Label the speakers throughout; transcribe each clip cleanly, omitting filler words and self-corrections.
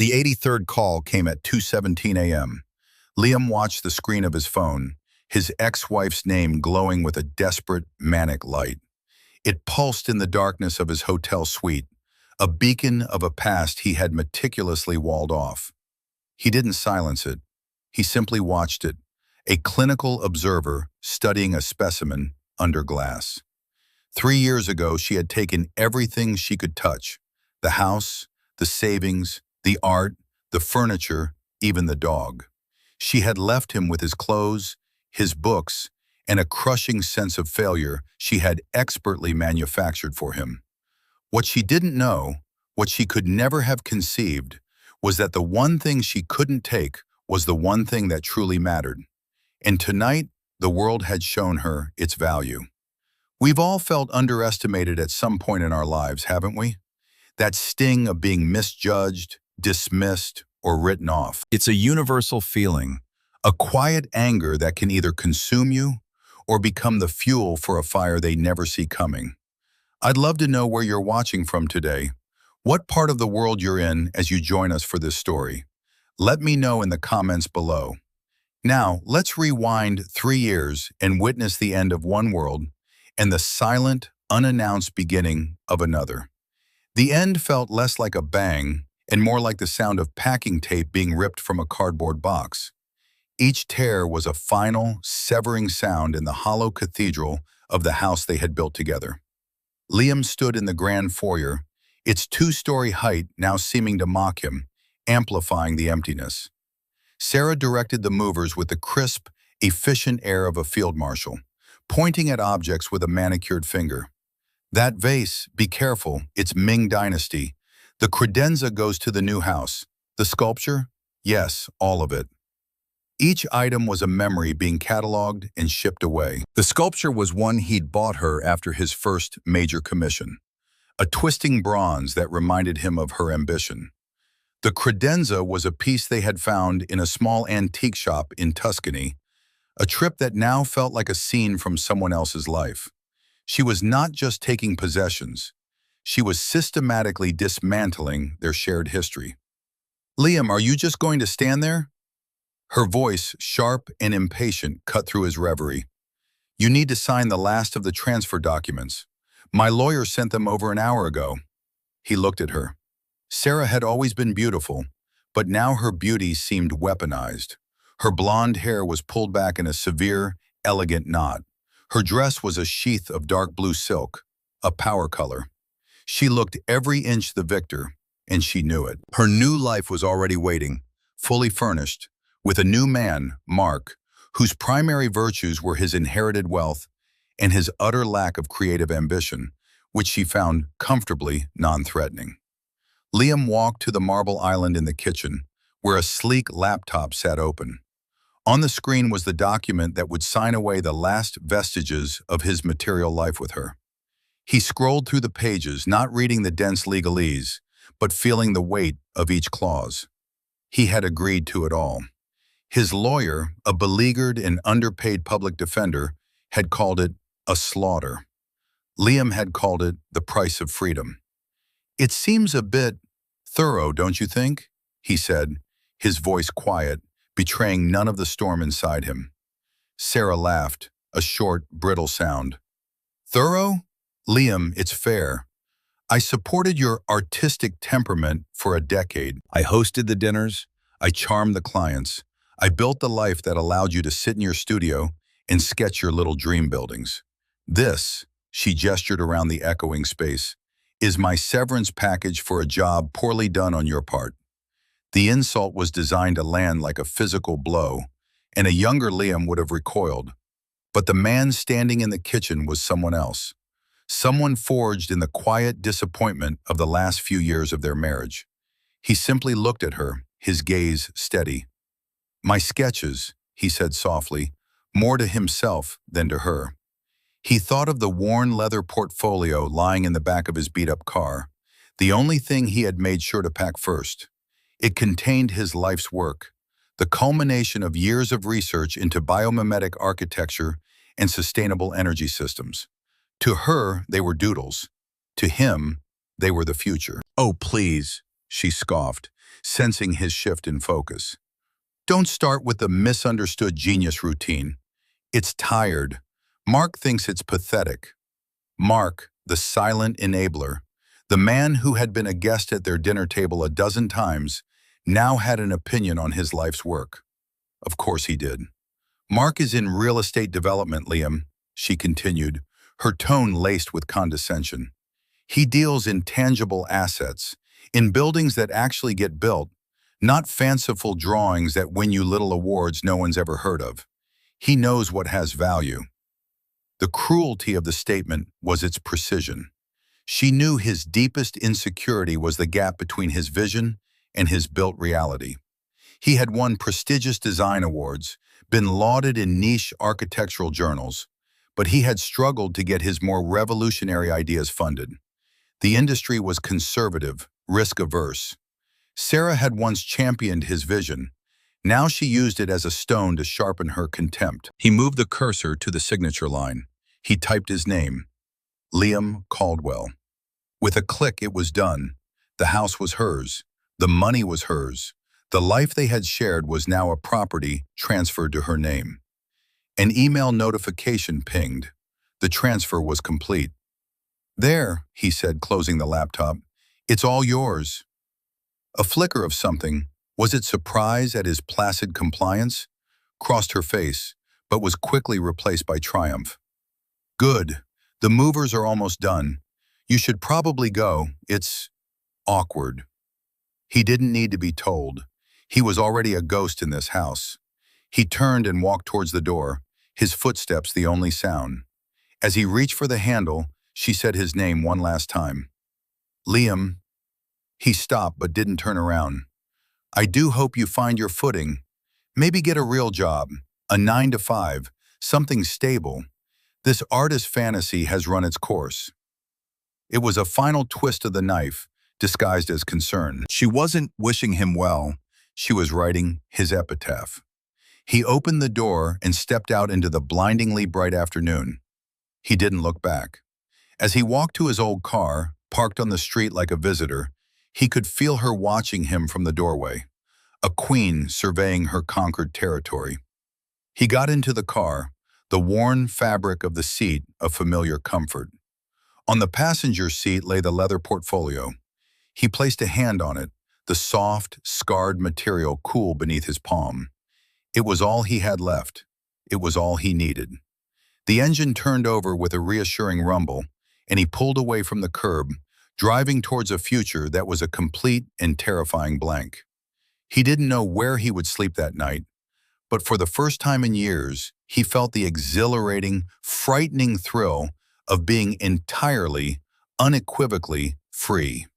Speaker 1: The 83rd call came at 2:17 a.m. Liam watched the screen of his phone, his ex-wife's name glowing with a desperate, manic light. It pulsed in the darkness of his hotel suite, a beacon of a past he had meticulously walled off. He didn't silence it. He simply watched it, a clinical observer studying a specimen under glass. 3 years ago, she had taken everything she could touch: the house, the savings, the art, the furniture, even the dog. She had left him with his clothes, his books, and a crushing sense of failure she had expertly manufactured for him. What she didn't know, what she could never have conceived, was that the one thing she couldn't take was the one thing that truly mattered. And tonight, the world had shown her its value. We've all felt underestimated at some point in our lives, haven't we? That sting of being misjudged, dismissed, or written off. It's a universal feeling, a quiet anger that can either consume you or become the fuel for a fire they never see coming. I'd love to know where you're watching from today, what part of the world you're in as you join us for this story. Let me know in the comments below. Now, let's rewind 3 years and witness the end of one world and the silent, unannounced beginning of another. The end felt less like a bang and more like the sound of packing tape being ripped from a cardboard box. Each tear was a final, severing sound in the hollow cathedral of the house they had built together. Liam stood in the grand foyer, its 2-story height now seeming to mock him, amplifying the emptiness. Sarah directed the movers with the crisp, efficient air of a field marshal, pointing at objects with a manicured finger. That vase, be careful, it's Ming Dynasty. The credenza goes to the new house. The sculpture? Yes, all of it. Each item was a memory being cataloged and shipped away. The sculpture was one he'd bought her after his first major commission, a twisting bronze that reminded him of her ambition. The credenza was a piece they had found in a small antique shop in Tuscany, a trip that now felt like a scene from someone else's life. She was not just taking possessions. She was systematically dismantling their shared history. "Liam, are you just going to stand there?" Her voice, sharp and impatient, cut through his reverie. "You need to sign the last of the transfer documents. My lawyer sent them over an hour ago." He looked at her. Sarah had always been beautiful, but now her beauty seemed weaponized. Her blonde hair was pulled back in a severe, elegant knot. Her dress was a sheath of dark blue silk, a power color. She looked every inch the victor, and she knew it. Her new life was already waiting, fully furnished, with a new man, Mark, whose primary virtues were his inherited wealth and his utter lack of creative ambition, which she found comfortably non-threatening. Liam walked to the marble island in the kitchen, where a sleek laptop sat open. On the screen was the document that would sign away the last vestiges of his material life with her. He scrolled through the pages, not reading the dense legalese, but feeling the weight of each clause. He had agreed to it all. His lawyer, a beleaguered and underpaid public defender, had called it a slaughter. Liam had called it the price of freedom. "It seems a bit thorough, don't you think?" he said, his voice quiet, betraying none of the storm inside him. Sarah laughed, a short, brittle sound. "Thorough? Liam, it's fair. I supported your artistic temperament for a decade. I hosted the dinners. I charmed the clients. I built the life that allowed you to sit in your studio and sketch your little dream buildings. This," she gestured around the echoing space, "is my severance package for a job poorly done on your part." The insult was designed to land like a physical blow, and a younger Liam would have recoiled. But the man standing in the kitchen was someone else. Someone forged in the quiet disappointment of the last few years of their marriage. He simply looked at her, his gaze steady. "My sketches," he said softly, more to himself than to her. He thought of the worn leather portfolio lying in the back of his beat-up car, the only thing he had made sure to pack first. It contained his life's work, the culmination of years of research into biomimetic architecture and sustainable energy systems. To her, they were doodles. To him, they were the future. "Oh, please," she scoffed, sensing his shift in focus. Don't start with the misunderstood genius routine. It's tired. Mark thinks it's pathetic. Mark, the silent enabler, the man who had been a guest at their dinner table a dozen times, now had an opinion on his life's work. Of course he did. Mark is in real estate development, Liam, she continued, her tone laced with condescension. He deals in tangible assets, in buildings that actually get built, not fanciful drawings that win you little awards no one's ever heard of. He knows what has value. The cruelty of the statement was its precision. She knew his deepest insecurity was the gap between his vision and his built reality. He had won prestigious design awards, been lauded in niche architectural journals, but he had struggled to get his more revolutionary ideas funded. The industry was conservative, risk-averse. Sarah had once championed his vision. Now she used it as a stone to sharpen her contempt. He moved the cursor to the signature line. He typed his name, Liam Caldwell. With a click, it was done. The house was hers. The money was hers. The life they had shared was now a property transferred to her name. An email notification pinged. The transfer was complete. There, he said, closing the laptop. It's all yours. A flicker of something, was it surprise at his placid compliance? Crossed her face, but was quickly replaced by triumph. Good. The movers are almost done. You should probably go. It's awkward. He didn't need to be told. He was already a ghost in this house. He turned and walked towards the door, his footsteps the only sound. As he reached for the handle, she said his name one last time. Liam. He stopped but didn't turn around. I do hope you find your footing. Maybe get a real job, a 9-to-5, something stable. This artist fantasy has run its course. It was a final twist of the knife, disguised as concern. She wasn't wishing him well. She was writing his epitaph. He opened the door and stepped out into the blindingly bright afternoon. He didn't look back. As he walked to his old car, parked on the street like a visitor, he could feel her watching him from the doorway, a queen surveying her conquered territory. He got into the car, the worn fabric of the seat a familiar comfort. On the passenger seat lay the leather portfolio. He placed a hand on it, the soft, scarred material cool beneath his palm. It was all he had left. It was all he needed. The engine turned over with a reassuring rumble, and he pulled away from the curb, driving towards a future that was a complete and terrifying blank. He didn't know where he would sleep that night, but for the first time in years, he felt the exhilarating, frightening thrill of being entirely, unequivocally free.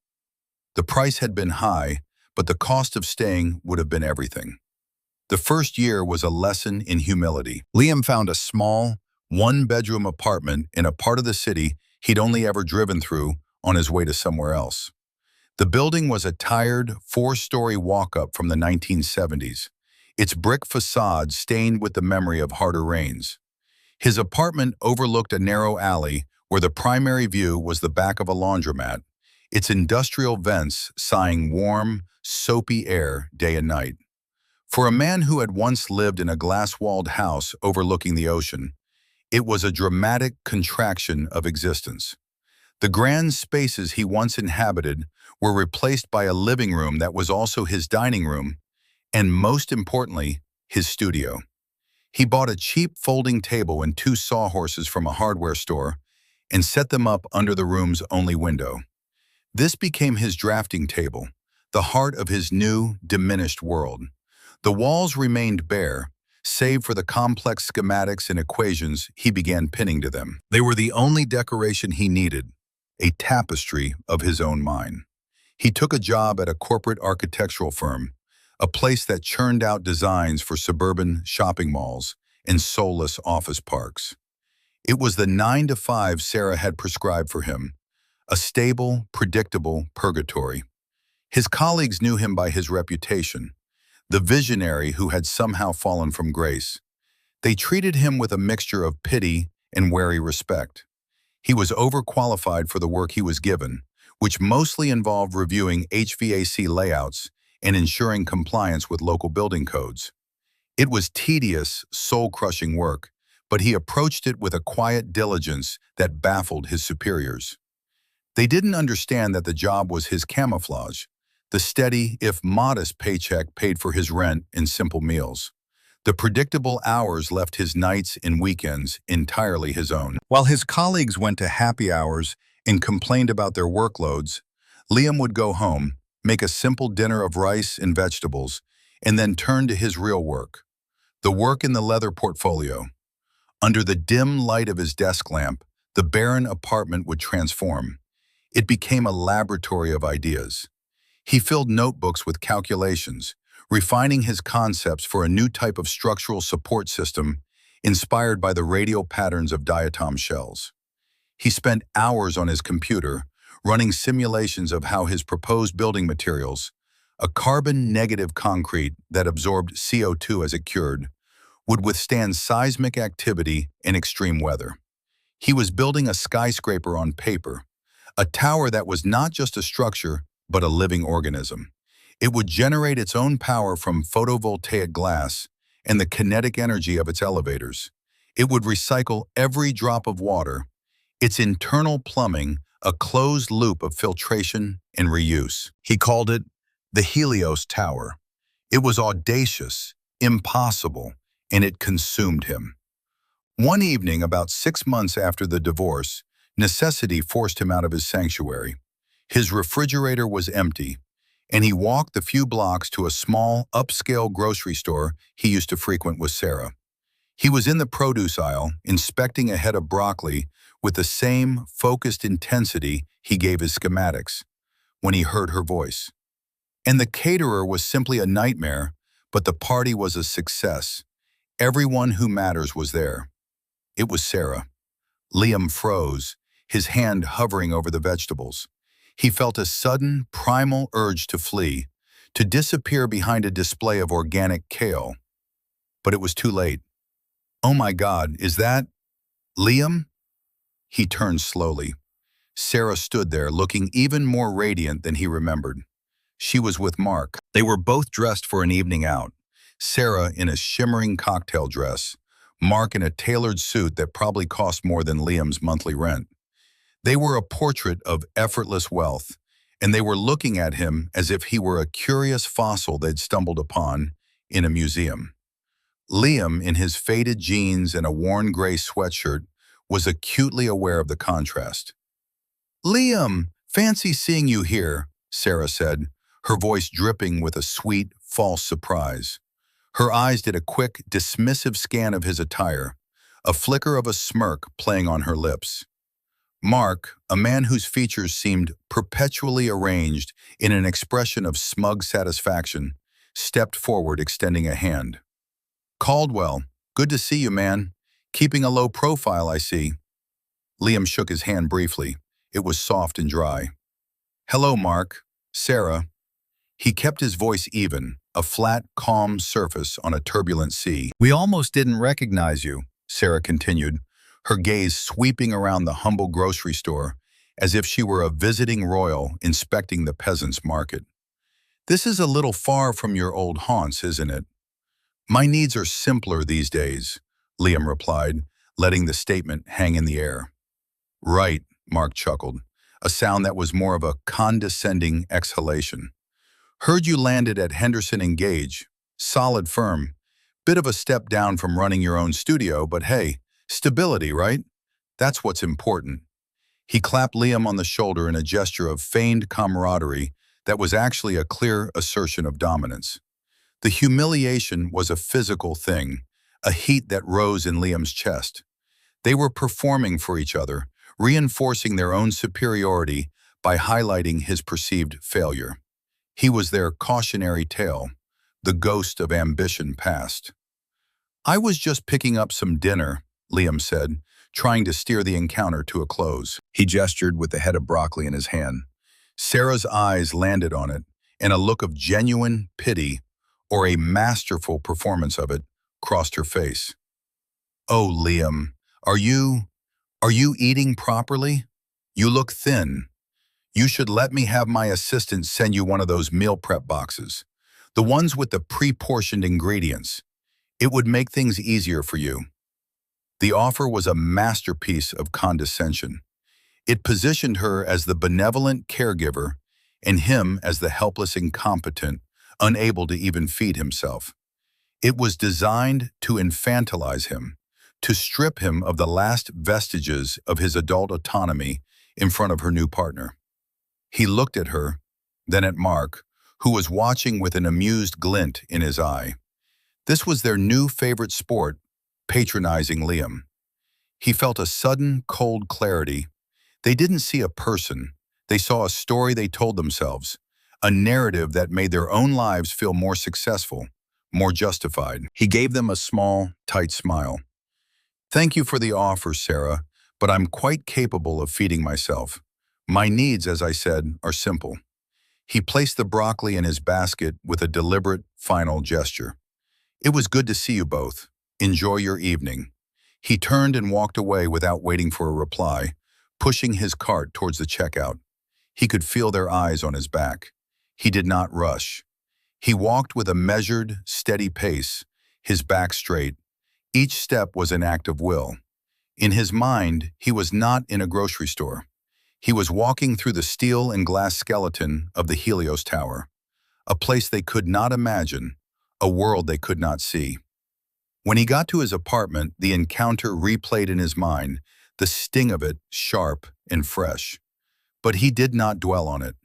Speaker 1: The price had been high, but the cost of staying would have been everything. The first year was a lesson in humility. Liam found a small, one-bedroom apartment in a part of the city he'd only ever driven through on his way to somewhere else. The building was a tired, 4-story walk-up from the 1970s, its brick facade stained with the memory of harder rains. His apartment overlooked a narrow alley where the primary view was the back of a laundromat, its industrial vents sighing warm, soapy air day and night. For a man who had once lived in a glass-walled house overlooking the ocean, it was a dramatic contraction of existence. The grand spaces he once inhabited were replaced by a living room that was also his dining room, and most importantly, his studio. He bought a cheap folding table and 2 sawhorses from a hardware store and set them up under the room's only window. This became his drafting table, the heart of his new, diminished world. The walls remained bare, save for the complex schematics and equations he began pinning to them. They were the only decoration he needed, a tapestry of his own mind. He took a job at a corporate architectural firm, a place that churned out designs for suburban shopping malls and soulless office parks. It was the 9-to-5 Sarah had prescribed for him, a stable, predictable purgatory. His colleagues knew him by his reputation, the visionary who had somehow fallen from grace. They treated him with a mixture of pity and wary respect. He was overqualified for the work he was given, which mostly involved reviewing HVAC layouts and ensuring compliance with local building codes. It was tedious, soul-crushing work, but he approached it with a quiet diligence that baffled his superiors. They didn't understand that the job was his camouflage. The steady, if modest, paycheck paid for his rent and simple meals. The predictable hours left his nights and weekends entirely his own. While his colleagues went to happy hours and complained about their workloads, Liam would go home, make a simple dinner of rice and vegetables, and then turn to his real work. The work in the leather portfolio. Under the dim light of his desk lamp, the barren apartment would transform. It became a laboratory of ideas. He filled notebooks with calculations, refining his concepts for a new type of structural support system inspired by the radial patterns of diatom shells. He spent hours on his computer, running simulations of how his proposed building materials, a carbon-negative concrete that absorbed CO2 as it cured, would withstand seismic activity and extreme weather. He was building a skyscraper on paper, a tower that was not just a structure, but a living organism. It would generate its own power from photovoltaic glass and the kinetic energy of its elevators. It would recycle every drop of water, its internal plumbing, a closed loop of filtration and reuse. He called it the Helios Tower. It was audacious, impossible, and it consumed him. One evening, about 6 months after the divorce, necessity forced him out of his sanctuary. His refrigerator was empty, and he walked the few blocks to a small, upscale grocery store he used to frequent with Sarah. He was in the produce aisle, inspecting a head of broccoli with the same focused intensity he gave his schematics, when he heard her voice. And the caterer was simply a nightmare, but the party was a success. Everyone who matters was there. It was Sarah. Liam froze, his hand hovering over the vegetables. He felt a sudden, primal urge to flee, to disappear behind a display of organic kale. But it was too late. "Oh my God, is that Liam?" He turned slowly. Sarah stood there, looking even more radiant than he remembered. She was with Mark. They were both dressed for an evening out. Sarah in a shimmering cocktail dress, Mark in a tailored suit that probably cost more than Liam's monthly rent. They were a portrait of effortless wealth, and they were looking at him as if he were a curious fossil they'd stumbled upon in a museum. Liam, in his faded jeans and a worn gray sweatshirt, was acutely aware of the contrast. "Liam, fancy seeing you here," Sarah said, her voice dripping with a sweet, false surprise. Her eyes did a quick, dismissive scan of his attire, a flicker of a smirk playing on her lips. Mark, a man whose features seemed perpetually arranged in an expression of smug satisfaction, stepped forward, extending a hand. "Caldwell, good to see you, man. Keeping a low profile, I see." Liam shook his hand briefly. It was soft and dry. "Hello, Mark. Sarah." He kept his voice even, a flat, calm surface on a turbulent sea. "We almost didn't recognize you," Sarah continued, her gaze sweeping around the humble grocery store as if she were a visiting royal inspecting the peasants' market. "This is a little far from your old haunts, isn't it?" "My needs are simpler these days," Liam replied, letting the statement hang in the air. "Right," Mark chuckled, a sound that was more of a condescending exhalation. "Heard you landed at Henderson and Gage. Solid firm. Bit of a step down from running your own studio, but hey, stability, right? That's what's important." He clapped Liam on the shoulder in a gesture of feigned camaraderie that was actually a clear assertion of dominance. The humiliation was a physical thing, a heat that rose in Liam's chest. They were performing for each other, reinforcing their own superiority by highlighting his perceived failure. He was their cautionary tale, the ghost of ambition past. "I was just picking up some dinner," Liam said, trying to steer the encounter to a close. He gestured with the head of broccoli in his hand. Sarah's eyes landed on it, and a look of genuine pity, or a masterful performance of it, crossed her face. "Oh, Liam, are you eating properly? You look thin. You should let me have my assistant send you one of those meal prep boxes. The ones with the pre-portioned ingredients. It would make things easier for you. The offer was a masterpiece of condescension. It positioned her as the benevolent caregiver and him as the helpless incompetent, unable to even feed himself. It was designed to infantilize him, to strip him of the last vestiges of his adult autonomy in front of her new partner. He looked at her, then at Mark, who was watching with an amused glint in his eye. This was their new favorite sport, patronizing Liam. He felt a sudden, cold clarity. They didn't see a person. They saw a story they told themselves, a narrative that made their own lives feel more successful, more justified. He gave them a small, tight smile. "Thank you for the offer, Sarah, but I'm quite capable of feeding myself. My needs, as I said, are simple." He placed the broccoli in his basket with a deliberate, final gesture. "It was good to see you both. Enjoy your evening." He turned and walked away without waiting for a reply, pushing his cart towards the checkout. He could feel their eyes on his back. He did not rush. He walked with a measured, steady pace, his back straight. Each step was an act of will. In his mind, he was not in a grocery store. He was walking through the steel and glass skeleton of the Helios Tower, a place they could not imagine, a world they could not see. When he got to his apartment, the encounter replayed in his mind, the sting of it sharp and fresh. But he did not dwell on it.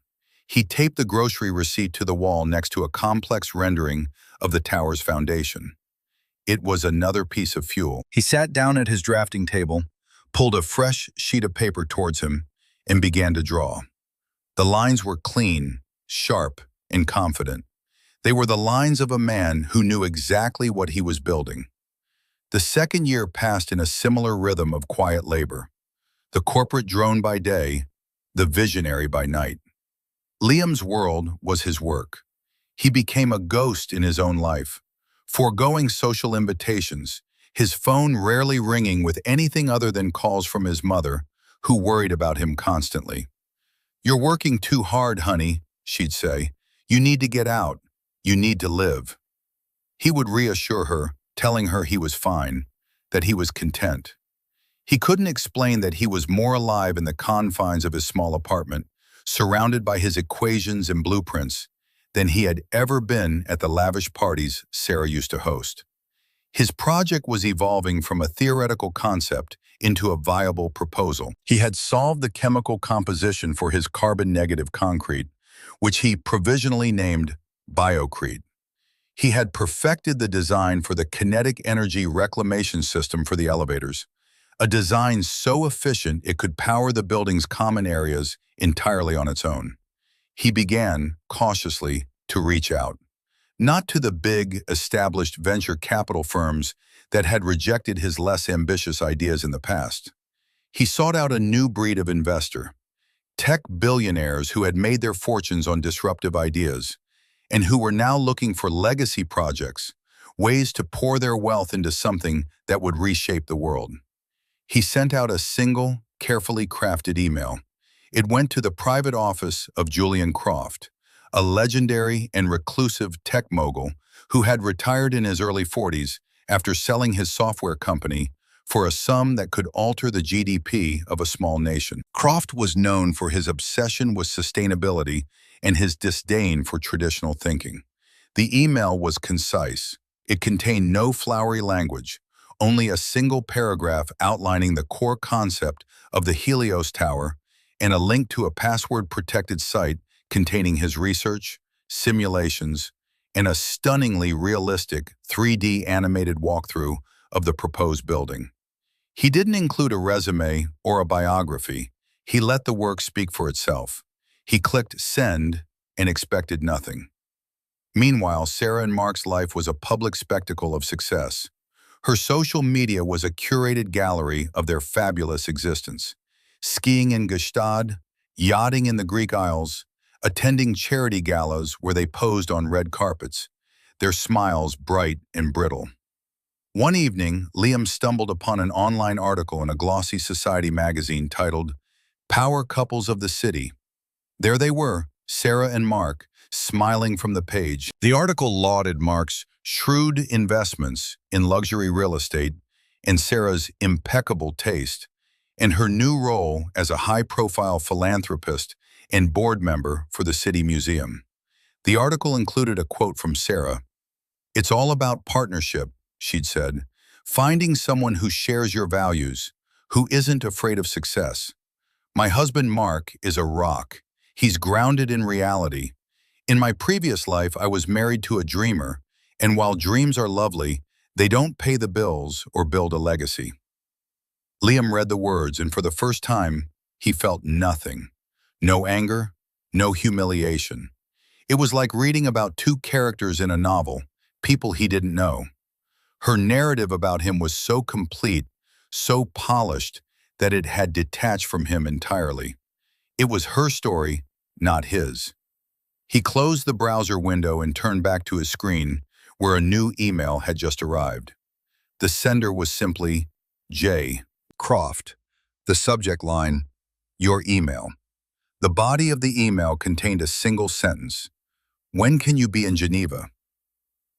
Speaker 1: He taped the grocery receipt to the wall next to a complex rendering of the tower's foundation. It was another piece of fuel. He sat down at his drafting table, pulled a fresh sheet of paper towards him, and began to draw. The lines were clean, sharp, and confident. They were the lines of a man who knew exactly what he was building. The second year passed in a similar rhythm of quiet labor. The corporate drone by day, the visionary by night. Liam's world was his work. He became a ghost in his own life, foregoing social invitations, his phone rarely ringing with anything other than calls from his mother, who worried about him constantly. "You're working too hard, honey," she'd say. "You need to get out. You need to live." He would reassure her, telling her he was fine, that he was content. He couldn't explain that he was more alive in the confines of his small apartment, surrounded by his equations and blueprints, than he had ever been at the lavish parties Sarah used to host. His project was evolving from a theoretical concept into a viable proposal. He had solved the chemical composition for his carbon-negative concrete, which he provisionally named Biocrete. He had perfected the design for the kinetic energy reclamation system for the elevators, a design so efficient it could power the building's common areas entirely on its own. He began, cautiously, to reach out. Not to the big, established venture capital firms that had rejected his less ambitious ideas in the past. He sought out a new breed of investor, tech billionaires who had made their fortunes on disruptive ideas, and who were now looking for legacy projects, ways to pour their wealth into something that would reshape the world. He sent out a single, carefully crafted email. It went to the private office of Julian Croft, a legendary and reclusive tech mogul who had retired in his early 40s after selling his software company for a sum that could alter the GDP of a small nation. Croft was known for his obsession with sustainability and his disdain for traditional thinking. The email was concise. It contained no flowery language, only a single paragraph outlining the core concept of the Helios Tower and a link to a password-protected site containing his research, simulations, and a stunningly realistic 3D animated walkthrough of the proposed building. He didn't include a resume or a biography. He let the work speak for itself. He clicked send and expected nothing. Meanwhile, Sarah and Mark's life was a public spectacle of success. Her social media was a curated gallery of their fabulous existence. Skiing in Gstaad, yachting in the Greek Isles, attending charity galas where they posed on red carpets, their smiles bright and brittle. One evening, Liam stumbled upon an online article in a glossy society magazine titled "Power Couples of the City." There they were, Sarah and Mark, smiling from the page. The article lauded Mark's shrewd investments in luxury real estate and Sarah's impeccable taste, and her new role as a high-profile philanthropist and board member for the City Museum. The article included a quote from Sarah. "It's all about partnership," she'd said, "finding someone who shares your values, who isn't afraid of success. My husband Mark is a rock. He's grounded in reality. In my previous life, I was married to a dreamer, and while dreams are lovely, they don't pay the bills or build a legacy." Liam read the words, and for the first time, he felt nothing. No anger, no humiliation. It was like reading about two characters in a novel, people he didn't know. Her narrative about him was so complete, so polished, that it had detached from him entirely. It was her story, not his. He closed the browser window and turned back to his screen, where a new email had just arrived. The sender was simply J. Croft. The subject line, "Your email." The body of the email contained a single sentence. "When can you be in Geneva?"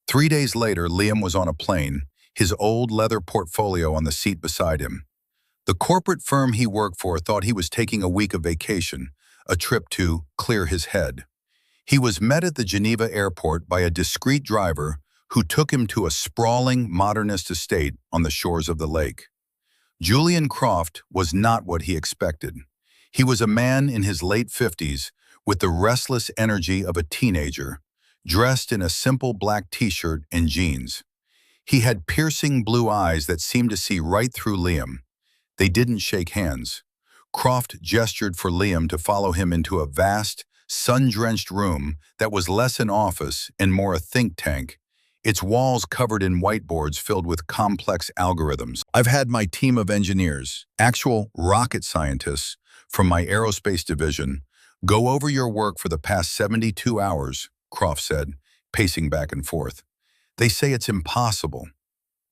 Speaker 1: 3 days later, Liam was on a plane, his old leather portfolio on the seat beside him. The corporate firm he worked for thought he was taking a week of vacation, a trip to clear his head. He was met at the Geneva airport by a discreet driver who took him to a sprawling, modernist estate on the shores of the lake. Julian Croft was not what he expected. He was a man in his late 50s with the restless energy of a teenager, dressed in a simple black t-shirt and jeans. He had piercing blue eyes that seemed to see right through Liam. They didn't shake hands. Croft gestured for Liam to follow him into a vast, sun-drenched room that was less an office and more a think tank, its walls covered in whiteboards filled with complex algorithms. "I've had my team of engineers, actual rocket scientists from my aerospace division, go over your work for the past 72 hours, Croft said, pacing back and forth. "They say it's impossible.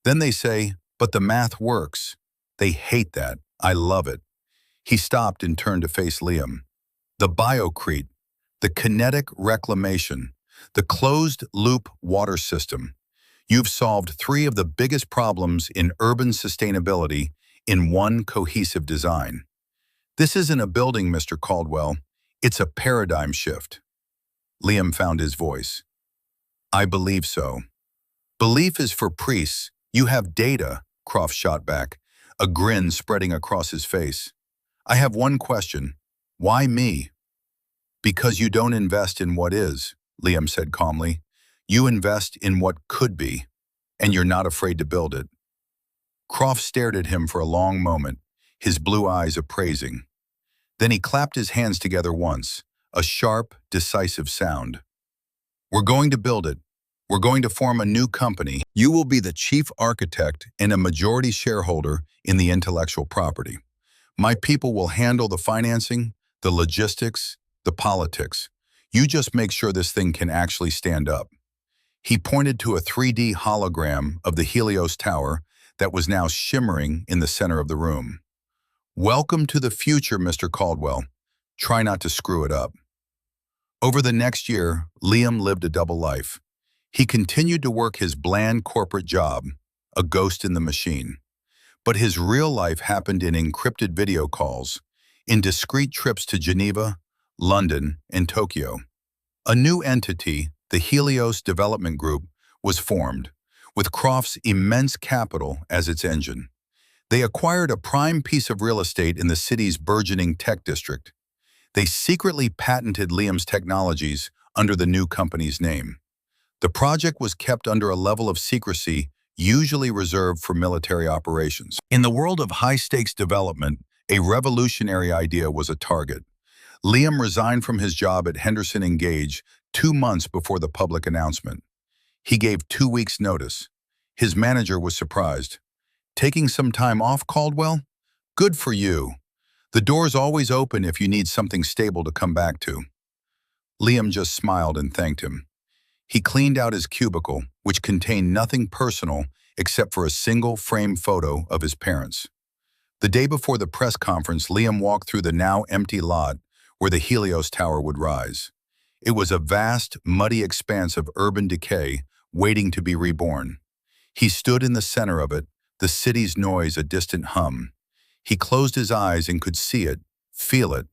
Speaker 1: Then they say, but the math works. They hate that. I love it." He stopped and turned to face Liam. "The biocrete, the kinetic reclamation, the closed-loop water system. You've solved three of the biggest problems in urban sustainability in one cohesive design. This isn't a building, Mr. Caldwell. It's a paradigm shift." Liam found his voice. "I believe so." "Belief is for priests. You have data," Croft shot back, a grin spreading across his face. "I have one question. Why me?" "Because you don't invest in what is," Liam said calmly. "You invest in what could be, and you're not afraid to build it." Croft stared at him for a long moment, his blue eyes appraising. Then he clapped his hands together once, a sharp, decisive sound. "We're going to build it. We're going to form a new company. You will be the chief architect and a majority shareholder in the intellectual property. My people will handle the financing, the logistics, the politics. You just make sure this thing can actually stand up." He pointed to a 3D hologram of the Helios Tower that was now shimmering in the center of the room. "Welcome to the future, Mr. Caldwell. Try not to screw it up." Over the next year, Liam lived a double life. He continued to work his bland corporate job, a ghost in the machine. But his real life happened in encrypted video calls, in discreet trips to Geneva, London, and Tokyo. A new entity, the Helios Development Group, was formed, with Croft's immense capital as its engine. They acquired a prime piece of real estate in the city's burgeoning tech district. They secretly patented Liam's technologies under the new company's name. The project was kept under a level of secrecy usually reserved for military operations. In the world of high-stakes development, a revolutionary idea was a target. Liam resigned from his job at Henderson and Gage 2 months before the public announcement. He gave 2 weeks' notice. His manager was surprised. "Taking some time off, Caldwell? Good for you. The door's always open if you need something stable to come back to." Liam just smiled and thanked him. He cleaned out his cubicle, which contained nothing personal except for a single framed photo of his parents. The day before the press conference, Liam walked through the now empty lot where the Helios Tower would rise. It was a vast, muddy expanse of urban decay waiting to be reborn. He stood in the center of it, the city's noise a distant hum. He closed his eyes and could see it, feel it,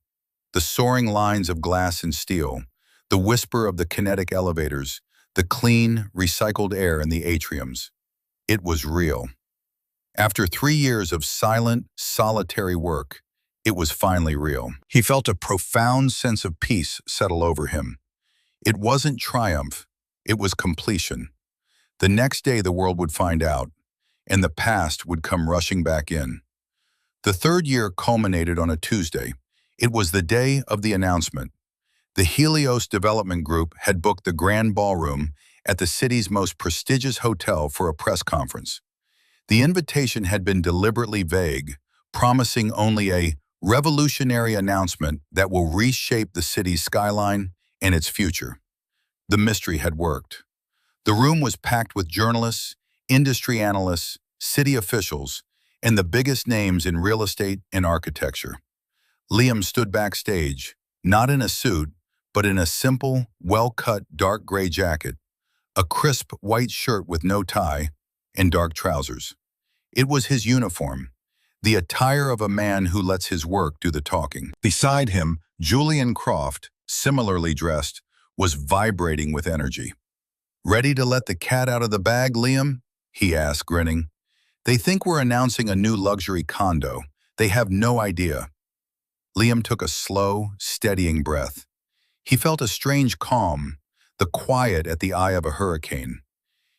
Speaker 1: the soaring lines of glass and steel, the whisper of the kinetic elevators, the clean, recycled air in the atriums. It was real. After 3 years of silent, solitary work, it was finally real. He felt a profound sense of peace settle over him. It wasn't triumph, it was completion. The next day the world would find out, and the past would come rushing back in. The third year culminated on a Tuesday. It was the day of the announcement. The Helios Development Group had booked the grand ballroom at the city's most prestigious hotel for a press conference. The invitation had been deliberately vague, promising only a revolutionary announcement that will reshape the city's skyline and its future. The mystery had worked. The room was packed with journalists, industry analysts, city officials, and the biggest names in real estate and architecture. Liam stood backstage, not in a suit, but in a simple, well-cut dark gray jacket, a crisp white shirt with no tie, and dark trousers. It was his uniform, the attire of a man who lets his work do the talking. Beside him, Julian Croft, similarly dressed, was vibrating with energy. "Ready to let the cat out of the bag, Liam?" he asked, grinning. "They think we're announcing a new luxury condo. They have no idea." Liam took a slow, steadying breath. He felt a strange calm, the quiet at the eye of a hurricane.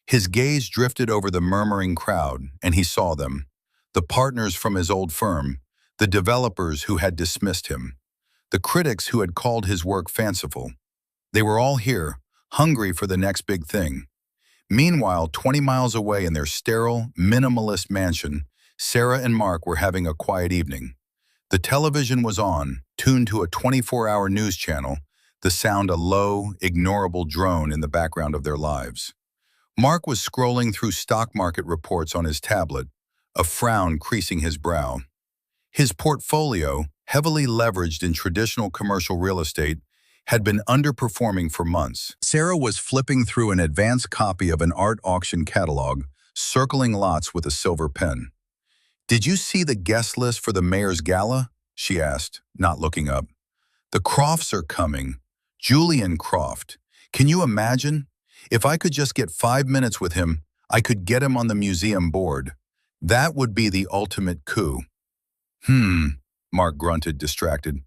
Speaker 1: His gaze drifted over the murmuring crowd, and he saw them, the partners from his old firm, the developers who had dismissed him, the critics who had called his work fanciful. They were all here, hungry for the next big thing. Meanwhile, 20 miles away in their sterile, minimalist mansion, Sarah and Mark were having a quiet evening. The television was on, tuned to a 24-hour news channel, the sound a low, ignorable drone in the background of their lives. Mark was scrolling through stock market reports on his tablet, a frown creasing his brow. His portfolio, heavily leveraged in traditional commercial real estate, had been underperforming for months. Sarah was flipping through an advanced copy of an art auction catalog, circling lots with a silver pen. "Did you see the guest list for the mayor's gala?" she asked, not looking up. "The Crofts are coming. Julian Croft. Can you imagine? If I could just get 5 minutes with him, I could get him on the museum board. That would be the ultimate coup." Mark grunted, distracted.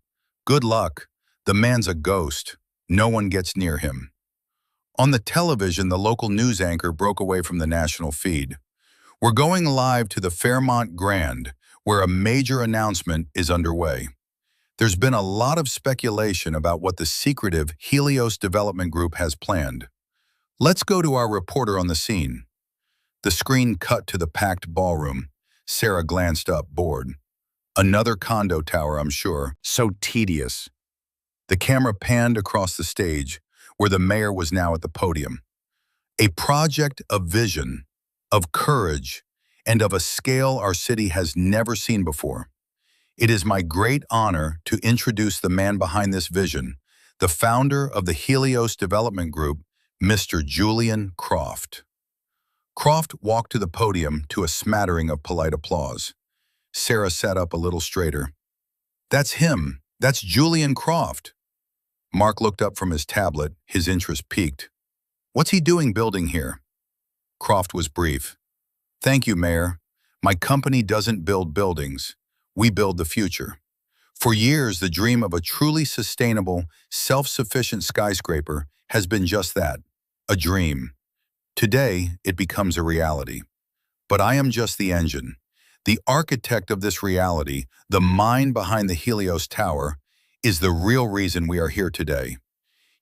Speaker 1: "Good luck. The man's a ghost. No one gets near him." On the television, the local news anchor broke away from the national feed. "We're going live to the Fairmont Grand, where a major announcement is underway. There's been a lot of speculation about what the secretive Helios Development Group has planned. Let's go to our reporter on the scene." The screen cut to the packed ballroom. Sarah glanced up, bored. "Another condo tower, I'm sure. So tedious." The camera panned across the stage, where the mayor was now at the podium. "A project of vision, of courage, and of a scale our city has never seen before. It is my great honor to introduce the man behind this vision, the founder of the Helios Development Group, Mr. Julian Croft." Croft walked to the podium to a smattering of polite applause. Sarah sat up a little straighter. "That's him. That's Julian Croft." Mark looked up from his tablet, his interest piqued. "What's he doing building here?" Croft was brief. "Thank you, Mayor. My company doesn't build buildings. We build the future. For years, the dream of a truly sustainable, self-sufficient skyscraper has been just that, a dream. Today, it becomes a reality. But I am just the engine. The architect of this reality, the mind behind the Helios Tower, is the real reason we are here today.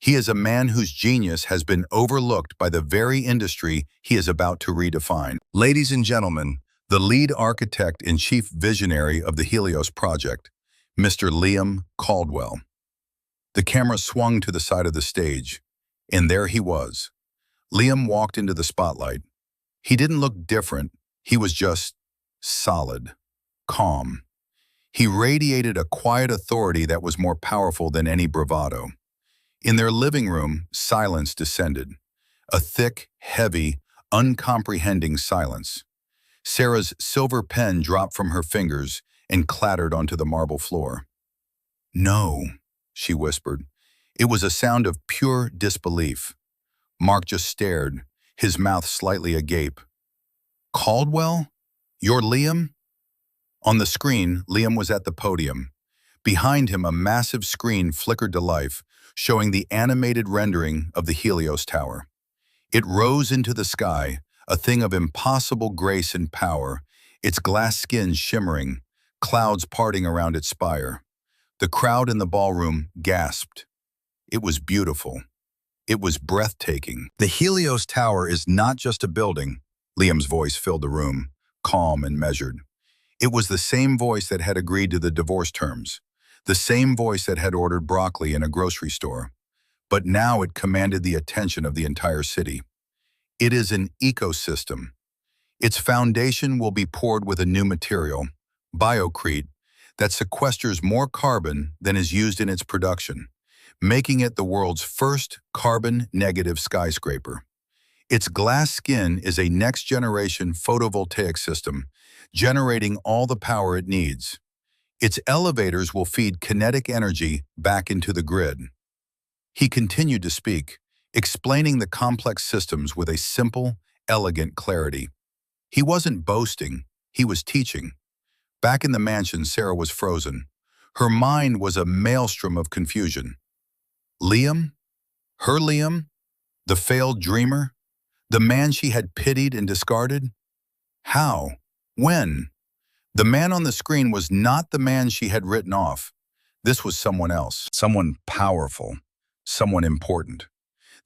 Speaker 1: He is a man whose genius has been overlooked by the very industry he is about to redefine. Ladies and gentlemen, the lead architect and chief visionary of the Helios project, Mr. Liam Caldwell." The camera swung to the side of the stage, and there he was. Liam walked into the spotlight. He didn't look different. He was just solid, calm. He radiated a quiet authority that was more powerful than any bravado. In their living room, silence descended. A thick, heavy, uncomprehending silence. Sarah's silver pen dropped from her fingers and clattered onto the marble floor. "No," she whispered. It was a sound of pure disbelief. Mark just stared, his mouth slightly agape. "Caldwell? You're Liam?" On the screen, Liam was at the podium. Behind him, a massive screen flickered to life, showing the animated rendering of the Helios Tower. It rose into the sky, a thing of impossible grace and power, its glass skin shimmering, clouds parting around its spire. The crowd in the ballroom gasped. It was beautiful. It was breathtaking. "The Helios Tower is not just a building," Liam's voice filled the room, calm and measured. It was the same voice that had agreed to the divorce terms, the same voice that had ordered broccoli in a grocery store. But now it commanded the attention of the entire city. It is an ecosystem. Its foundation will be poured with a new material, biocrete, that sequesters more carbon than is used in its production, making it the world's first carbon-negative skyscraper. Its glass skin is a next-generation photovoltaic system, generating all the power it needs. Its elevators will feed kinetic energy back into the grid. He continued to speak, explaining the complex systems with a simple, elegant clarity. He wasn't boasting, he was teaching. Back in the mansion, Sarah was frozen. Her mind was a maelstrom of confusion. Liam? Her Liam? The failed dreamer? The man she had pitied and discarded? How? When? The man on the screen was not the man she had written off. This was someone else, someone powerful, someone important.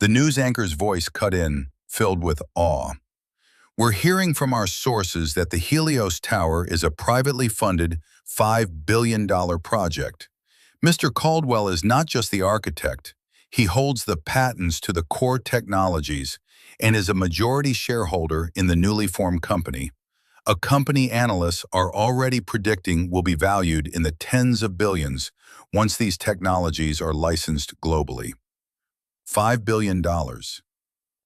Speaker 1: The news anchor's voice cut in, filled with awe. "We're hearing from our sources that the Helios Tower is a privately funded $5 billion project. Mr. Caldwell is not just the architect. He holds the patents to the core technologies and is a majority shareholder in the newly formed company. A company analysts are already predicting will be valued in the tens of billions once these technologies are licensed globally." $5 billion.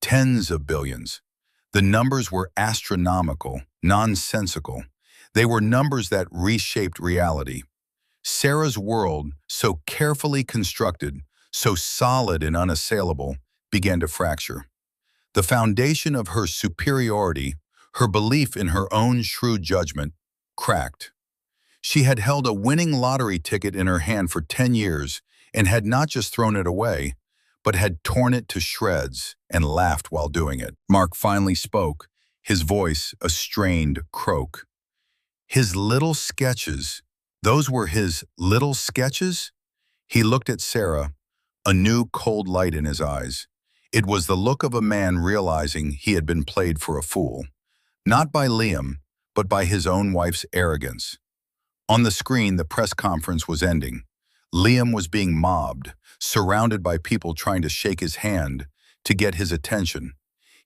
Speaker 1: Tens of billions. The numbers were astronomical, nonsensical. They were numbers that reshaped reality. Sarah's world, so carefully constructed, so solid and unassailable, began to fracture. The foundation of her superiority, her belief in her own shrewd judgment, cracked. She had held a winning lottery ticket in her hand for 10 years and had not just thrown it away, but had torn it to shreds and laughed while doing it. Mark finally spoke, his voice a strained croak. His little sketches, those were his little sketches? He looked at Sarah, a new cold light in his eyes. It was the look of a man realizing he had been played for a fool. Not by Liam, but by his own wife's arrogance. On the screen, the press conference was ending. Liam was being mobbed, surrounded by people trying to shake his hand, to get his attention.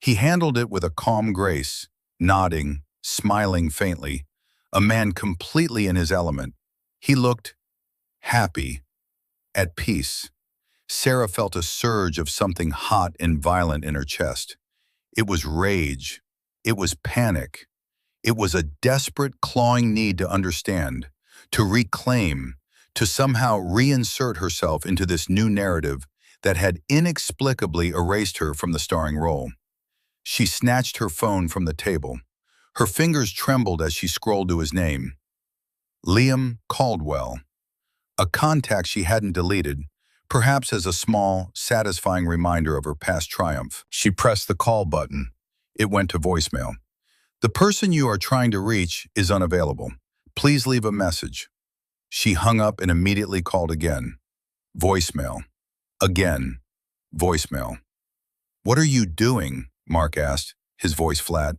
Speaker 1: He handled it with a calm grace, nodding, smiling faintly, a man completely in his element. He looked happy, at peace. Sarah felt a surge of something hot and violent in her chest. It was rage. It was panic. It was a desperate, clawing need to understand, to reclaim, to somehow reinsert herself into this new narrative that had inexplicably erased her from the starring role. She snatched her phone from the table. Her fingers trembled as she scrolled to his name. Liam Caldwell. A contact she hadn't deleted, perhaps as a small, satisfying reminder of her past triumph. She pressed the call button. It went to voicemail. "The person you are trying to reach is unavailable. Please leave a message." She hung up and immediately called again. Voicemail. Again. Voicemail. "What are you doing?" Mark asked, his voice flat.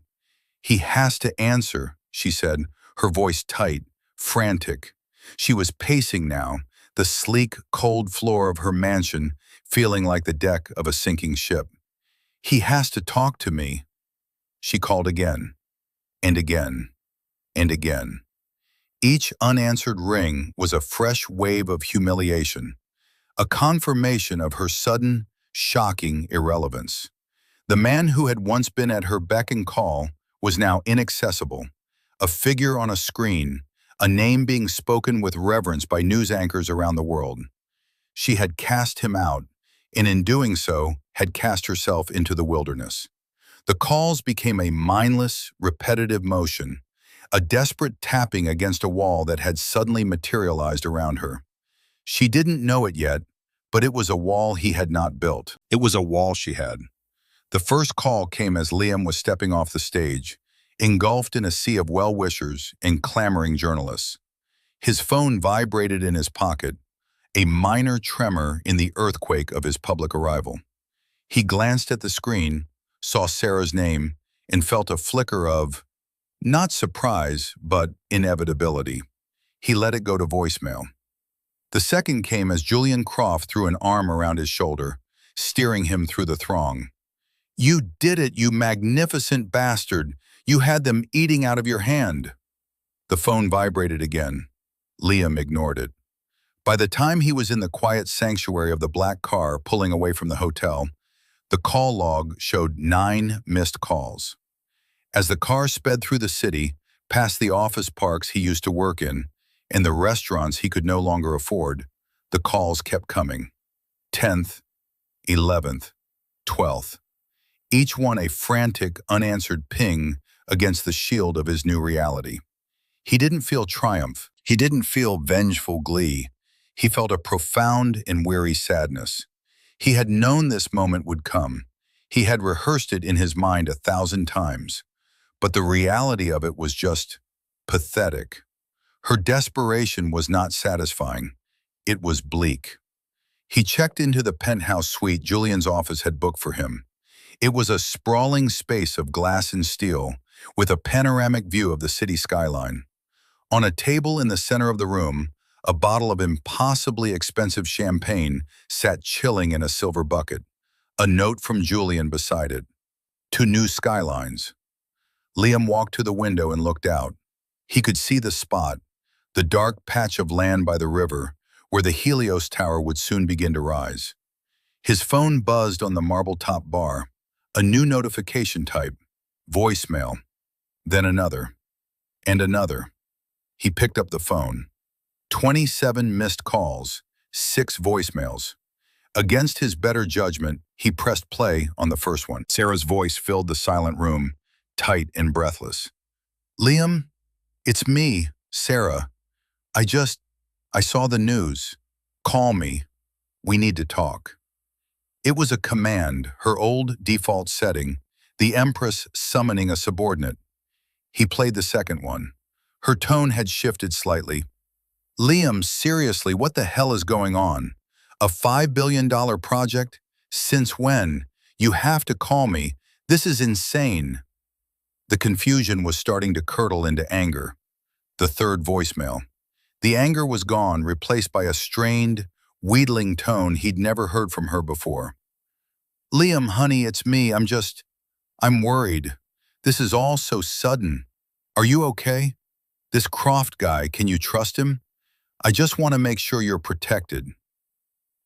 Speaker 1: "He has to answer," she said, her voice tight, frantic. She was pacing now, the sleek, cold floor of her mansion feeling like the deck of a sinking ship. "He has to talk to me." She called again, and again, and again. Each unanswered ring was a fresh wave of humiliation, a confirmation of her sudden, shocking irrelevance. The man who had once been at her beck and call was now inaccessible, a figure on a screen, a name being spoken with reverence by news anchors around the world. She had cast him out, and in doing so, had cast herself into the wilderness. The calls became a mindless, repetitive motion, a desperate tapping against a wall that had suddenly materialized around her. She didn't know it yet, but it was a wall he had not built. It was a wall she had. The first call came as Liam was stepping off the stage, engulfed in a sea of well-wishers and clamoring journalists. His phone vibrated in his pocket, a minor tremor in the earthquake of his public arrival. He glanced at the screen, saw Sarah's name, and felt a flicker of, not surprise, but inevitability. He let it go to voicemail. The second came as Julian Croft threw an arm around his shoulder, steering him through the throng. "You did it, you magnificent bastard! You had them eating out of your hand!" The phone vibrated again. Liam ignored it. By the time he was in the quiet sanctuary of the black car pulling away from the hotel, the call log showed 9 missed calls. As the car sped through the city, past the office parks he used to work in, and the restaurants he could no longer afford, the calls kept coming. 10th, 11th, 12th. Each one a frantic, unanswered ping against the shield of his new reality. He didn't feel triumph. He didn't feel vengeful glee. He felt a profound and weary sadness. He had known this moment would come. He had rehearsed it in his mind 1,000 times. But the reality of it was just pathetic. Her desperation was not satisfying. It was bleak. He checked into the penthouse suite Julian's office had booked for him. It was a sprawling space of glass and steel, with a panoramic view of the city skyline. On a table in the center of the room, a bottle of impossibly expensive champagne sat chilling in a silver bucket, a note from Julian beside it. "To new skylines." Liam walked to the window and looked out. He could see the spot, the dark patch of land by the river, where the Helios Tower would soon begin to rise. His phone buzzed on the marble-top bar, a new notification type, voicemail, then another, and another. He picked up the phone. 27 missed calls, 6 voicemails. Against his better judgment, he pressed play on the first one. Sarah's voice filled the silent room, tight and breathless. "Liam, it's me, Sarah. I saw the news. Call me. We need to talk." It was a command, her old default setting, the Empress summoning a subordinate. He played the second one. Her tone had shifted slightly. "Liam, seriously, what the hell is going on? A $5 billion project? Since when? You have to call me. This is insane." The confusion was starting to curdle into anger. The third voicemail. The anger was gone, replaced by a strained, wheedling tone he'd never heard from her before. "Liam, honey, it's me. I'm worried. This is all so sudden. Are you okay? This Croft guy, can you trust him? I just want to make sure you're protected."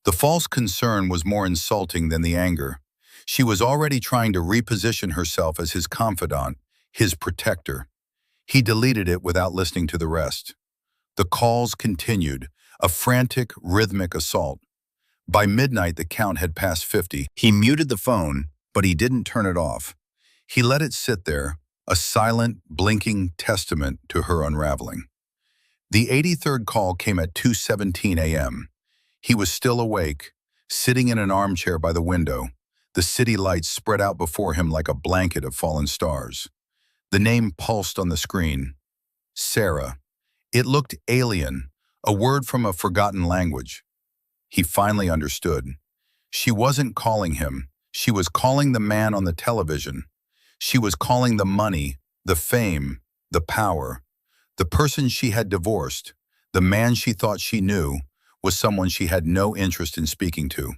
Speaker 1: The false concern was more insulting than the anger. She was already trying to reposition herself as his confidant, his protector. He deleted it without listening to the rest. The calls continued, a frantic, rhythmic assault. By midnight, the count had passed 50. He muted the phone, but he didn't turn it off. He let it sit there, a silent, blinking testament to her unraveling. The 83rd call came at 2:17 a.m. He was still awake, sitting in an armchair by the window, the city lights spread out before him like a blanket of fallen stars. The name pulsed on the screen. Sarah. It looked alien, a word from a forgotten language. He finally understood. She wasn't calling him. She was calling the man on the television. She was calling the money, the fame, the power. The person she had divorced, the man she thought she knew, was someone she had no interest in speaking to.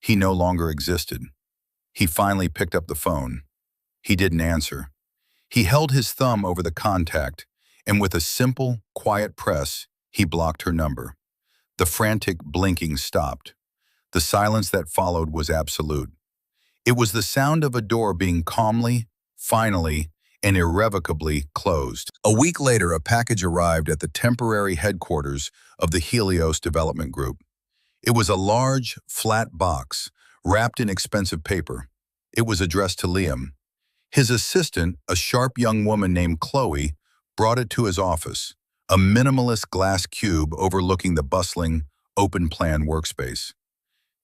Speaker 1: He no longer existed. He finally picked up the phone. He didn't answer. He held his thumb over the contact, and with a simple, quiet press, he blocked her number. The frantic blinking stopped. The silence that followed was absolute. It was the sound of a door being calmly, finally, and irrevocably closed. A week later, a package arrived at the temporary headquarters of the Helios Development Group. It was a large, flat box, wrapped in expensive paper. It was addressed to Liam. His assistant, a sharp young woman named Chloe, brought it to his office, a minimalist glass cube overlooking the bustling, open-plan workspace.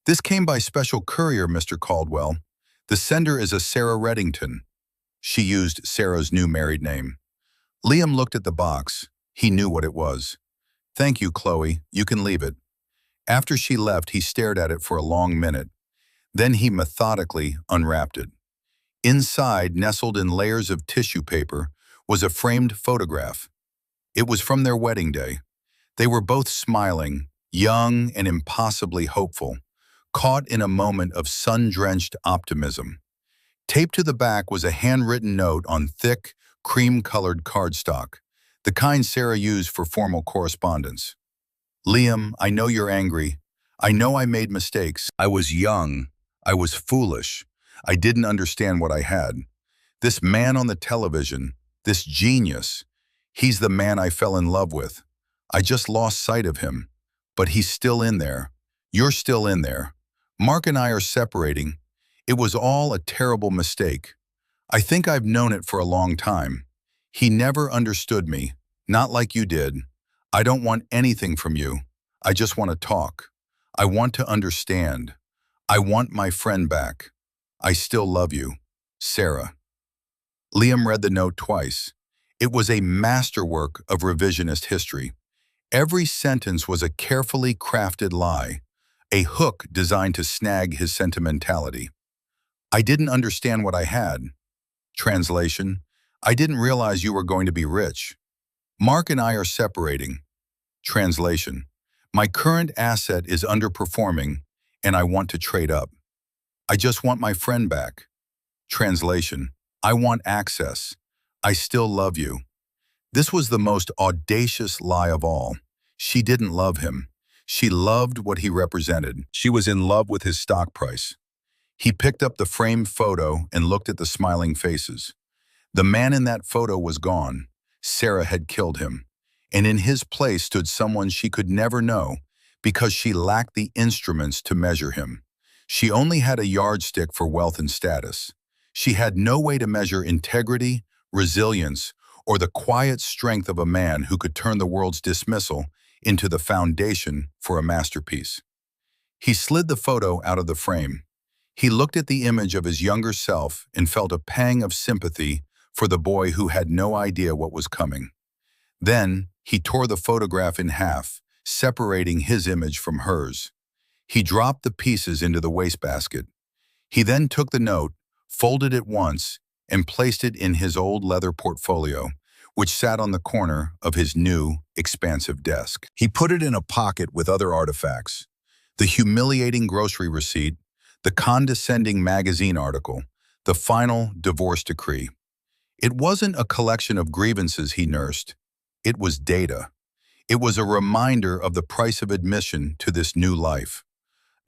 Speaker 1: "This came by special courier, Mr. Caldwell. The sender is a Sarah Reddington." She used Sarah's new married name. Liam looked at the box. He knew what it was. "Thank you, Chloe. You can leave it." After she left, he stared at it for a long minute. Then he methodically unwrapped it. Inside, nestled in layers of tissue paper, was a framed photograph. It was from their wedding day. They were both smiling, young and impossibly hopeful, caught in a moment of sun-drenched optimism. Taped to the back was a handwritten note on thick, cream-colored cardstock, the kind Sarah used for formal correspondence. "Liam, I know you're angry. I know I made mistakes. I was young. I was foolish. I didn't understand what I had. This man on the television, this genius, he's the man I fell in love with. I just lost sight of him. But he's still in there. You're still in there. Mark and I are separating. It was all a terrible mistake. I think I've known it for a long time. He never understood me, not like you did. I don't want anything from you. I just want to talk. I want to understand. I want my friend back. I still love you. Sarah." Liam read the note twice. It was a masterwork of revisionist history. Every sentence was a carefully crafted lie, a hook designed to snag his sentimentality. "I didn't understand what I had." Translation: "I didn't realize you were going to be rich." "Mark and I are separating." Translation: "My current asset is underperforming, and I want to trade up. I just want my friend back." Translation: "I want access. I still love you." This was the most audacious lie of all. She didn't love him. She loved what he represented. She was in love with his stock price. He picked up the framed photo and looked at the smiling faces. The man in that photo was gone. Sarah had killed him. And in his place stood someone she could never know because she lacked the instruments to measure him. She only had a yardstick for wealth and status. She had no way to measure integrity, resilience, or the quiet strength of a man who could turn the world's dismissal into the foundation for a masterpiece. He slid the photo out of the frame. He looked at the image of his younger self and felt a pang of sympathy for the boy who had no idea what was coming. Then, he tore the photograph in half, separating his image from hers. He dropped the pieces into the wastebasket. He then took the note, folded it once, and placed it in his old leather portfolio, which sat on the corner of his new, expansive desk. He put it in a pocket with other artifacts: the humiliating grocery receipt, the condescending magazine article, the final divorce decree. It wasn't a collection of grievances he nursed. It was data. It was a reminder of the price of admission to this new life.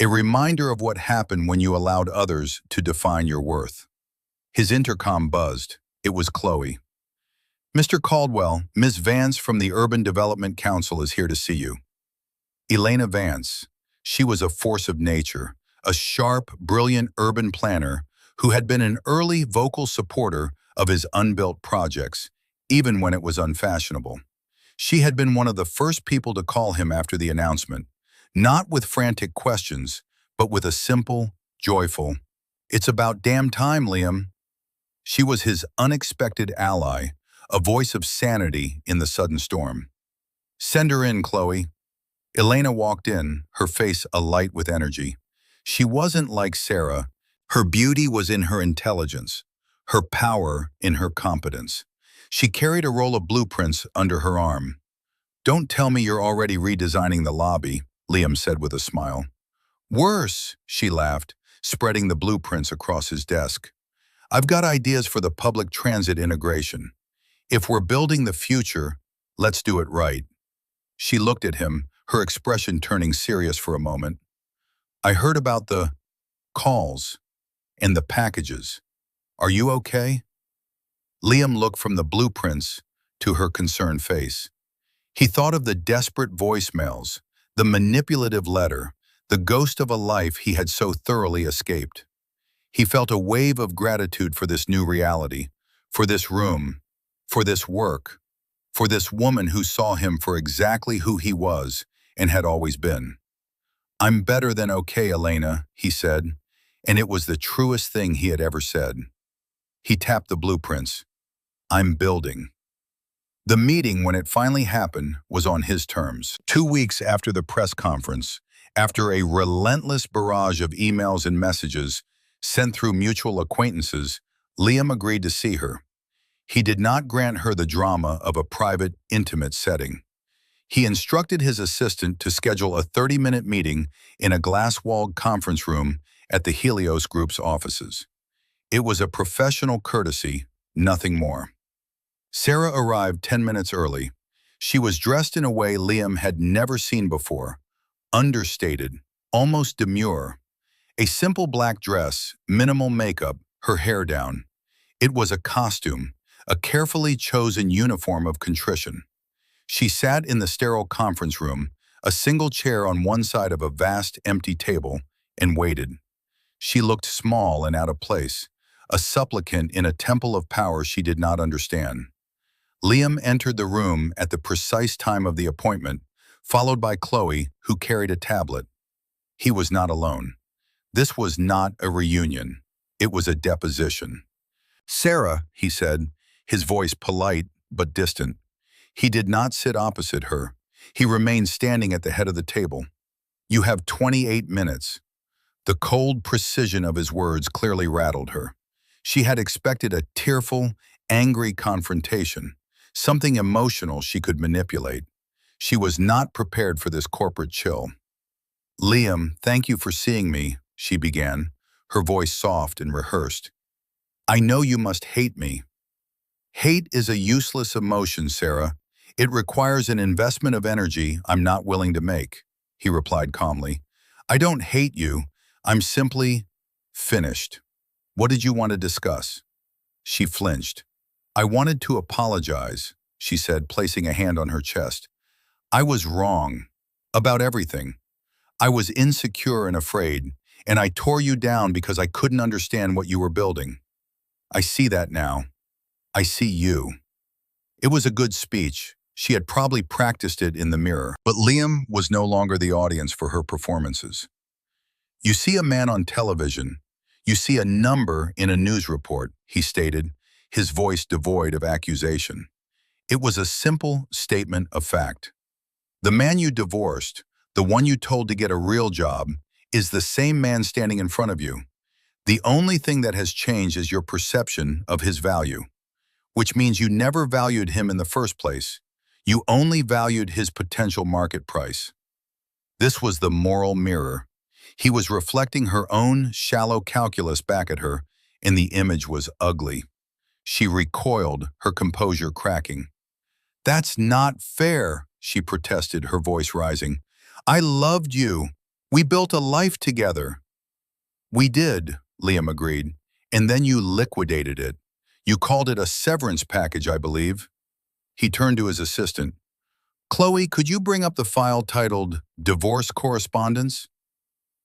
Speaker 1: A reminder of what happened when you allowed others to define your worth. His intercom buzzed. It was Chloe. "Mr. Caldwell, Ms. Vance from the Urban Development Council is here to see you." Elena Vance. She was a force of nature, a sharp, brilliant urban planner who had been an early vocal supporter of his unbuilt projects, even when it was unfashionable. She had been one of the first people to call him after the announcement, not with frantic questions, but with a simple, joyful, "It's about damn time, Liam." She was his unexpected ally, a voice of sanity in the sudden storm. "Send her in, Chloe." Elena walked in, her face alight with energy. She wasn't like Sarah. Her beauty was in her intelligence, her power in her competence. She carried a roll of blueprints under her arm. "Don't tell me you're already redesigning the lobby," Liam said with a smile. "Worse," she laughed, spreading the blueprints across his desk. "I've got ideas for the public transit integration. If we're building the future, let's do it right." She looked at him, her expression turning serious for a moment. I heard about the calls and the packages. Are you okay? Liam looked from the blueprints to her concerned face. He thought of the desperate voicemails, the manipulative letter, the ghost of a life he had so thoroughly escaped. He felt a wave of gratitude for this new reality, for this room, for this work, for this woman who saw him for exactly who he was and had always been. "I'm better than okay, Elena," he said, and it was the truest thing he had ever said. He tapped the blueprints. "I'm building." The meeting, when it finally happened, was on his terms. 2 weeks after the press conference, after a relentless barrage of emails and messages sent through mutual acquaintances, Liam agreed to see her. He did not grant her the drama of a private, intimate setting. He instructed his assistant to schedule a 30-minute meeting in a glass-walled conference room at the Helios Group's offices. It was a professional courtesy, nothing more. Sarah arrived 10 minutes early. She was dressed in a way Liam had never seen before, understated, almost demure. A simple black dress, minimal makeup, her hair down. It was a costume, a carefully chosen uniform of contrition. She sat in the sterile conference room, a single chair on one side of a vast, empty table, and waited. She looked small and out of place, a supplicant in a temple of power she did not understand. Liam entered the room at the precise time of the appointment, followed by Chloe, who carried a tablet. He was not alone. This was not a reunion. It was a deposition. "Sarah," he said, his voice polite but distant. He did not sit opposite her. He remained standing at the head of the table. "You have 28 minutes. The cold precision of his words clearly rattled her. She had expected a tearful, angry confrontation, something emotional she could manipulate. She was not prepared for this corporate chill. "Liam, thank you for seeing me," she began, her voice soft and rehearsed. "I know you must hate me." "Hate is a useless emotion, Sarah. It requires an investment of energy I'm not willing to make," he replied calmly. "I don't hate you. I'm simply finished. What did you want to discuss?" She flinched. "I wanted to apologize," she said, placing a hand on her chest. "I was wrong. About everything. I was insecure and afraid, and I tore you down because I couldn't understand what you were building. I see that now. I see you." It was a good speech. She had probably practiced it in the mirror. But Liam was no longer the audience for her performances. "You see a man on television. You see a number in a news report," he stated, his voice devoid of accusation. It was a simple statement of fact. "The man you divorced, the one you told to get a real job, is the same man standing in front of you. The only thing that has changed is your perception of his value, which means you never valued him in the first place. You only valued his potential market price." This was the moral mirror. He was reflecting her own shallow calculus back at her, and the image was ugly. She recoiled, her composure cracking. "That's not fair," she protested, her voice rising. "I loved you. We built a life together." "We did," Liam agreed, "and then you liquidated it. You called it a severance package, I believe." He turned to his assistant. "Chloe, could you bring up the file titled Divorce Correspondence?"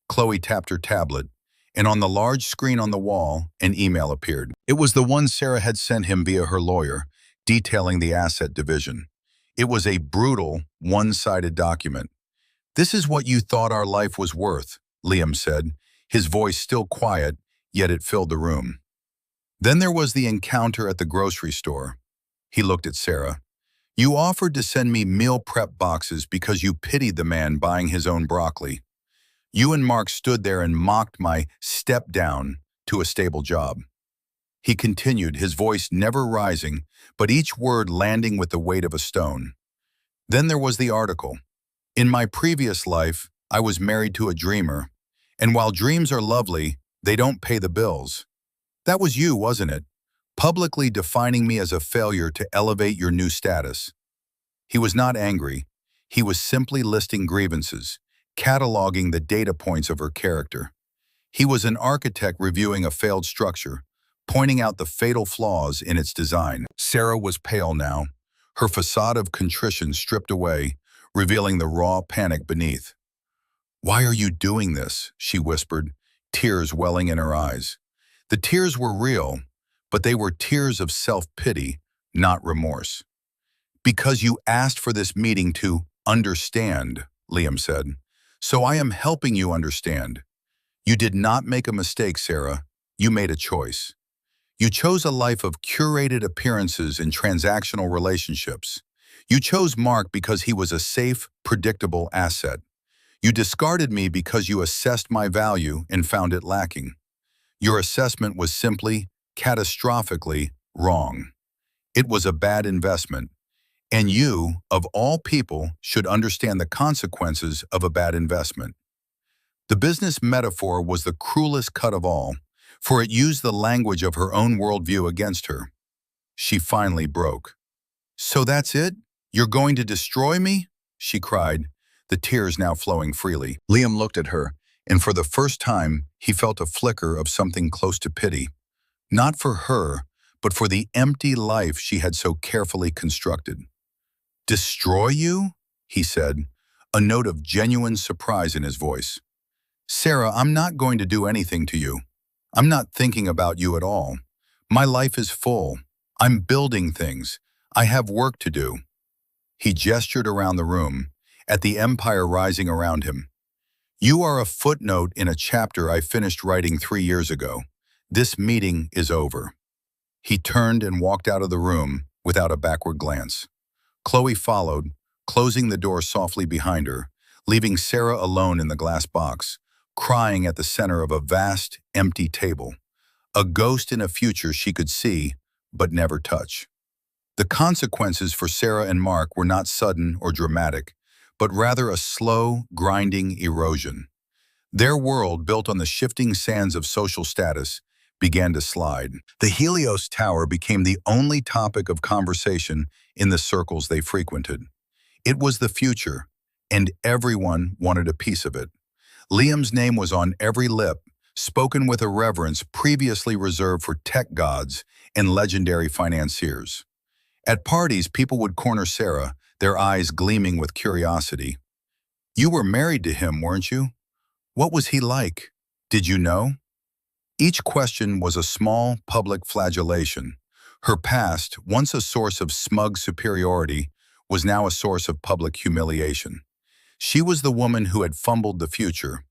Speaker 1: Chloe tapped her tablet, and on the large screen on the wall, an email appeared. It was the one Sarah had sent him via her lawyer, detailing the asset division. It was a brutal, one-sided document. "This is what you thought our life was worth," Liam said, his voice still quiet, yet it filled the room. Then there was the encounter at the grocery store. He looked at Sarah. "You offered to send me meal prep boxes because you pitied the man buying his own broccoli. You and Mark stood there and mocked my step down to a stable job." He continued, his voice never rising, but each word landing with the weight of a stone. "Then there was the article. In my previous life, I was married to a dreamer, and while dreams are lovely, they don't pay the bills. That was you, wasn't it? Publicly defining me as a failure to elevate your new status." He was not angry. He was simply listing grievances, cataloging the data points of her character. He was an architect reviewing a failed structure, pointing out the fatal flaws in its design. Sarah was pale now, her facade of contrition stripped away, revealing the raw panic beneath. "Why are you doing this?" she whispered, tears welling in her eyes. The tears were real, but they were tears of self-pity, not remorse. "Because you asked for this meeting to understand," Liam said. "So I am helping you understand. You did not make a mistake, Sarah. You made a choice. You chose a life of curated appearances and transactional relationships. You chose Mark because he was a safe, predictable asset. You discarded me because you assessed my value and found it lacking. Your assessment was simply, catastrophically, wrong. It was a bad investment. And you, of all people, should understand the consequences of a bad investment." The business metaphor was the cruelest cut of all, for it used the language of her own worldview against her. She finally broke. "So that's it? You're going to destroy me?" she cried, the tears now flowing freely. Liam looked at her, and for the first time, he felt a flicker of something close to pity. Not for her, but for the empty life she had so carefully constructed. "Destroy you?" he said, a note of genuine surprise in his voice. "Sarah, I'm not going to do anything to you. I'm not thinking about you at all. My life is full. I'm building things. I have work to do." He gestured around the room, at the empire rising around him. "You are a footnote in a chapter I finished writing 3 years ago. This meeting is over." He turned and walked out of the room without a backward glance. Chloe followed, closing the door softly behind her, leaving Sarah alone in the glass box, crying at the center of a vast, empty table, a ghost in a future she could see but never touch. The consequences for Sarah and Mark were not sudden or dramatic, but rather a slow, grinding erosion. Their world, built on the shifting sands of social status, began to slide. The Helios Tower became the only topic of conversation in the circles they frequented. It was the future, and everyone wanted a piece of it. Liam's name was on every lip, spoken with a reverence previously reserved for tech gods and legendary financiers. At parties, people would corner Sarah, their eyes gleaming with curiosity. "You were married to him, weren't you? What was he like? Did you know?" Each question was a small, public flagellation. Her past, once a source of smug superiority, was now a source of public humiliation. She was the woman who had fumbled the future.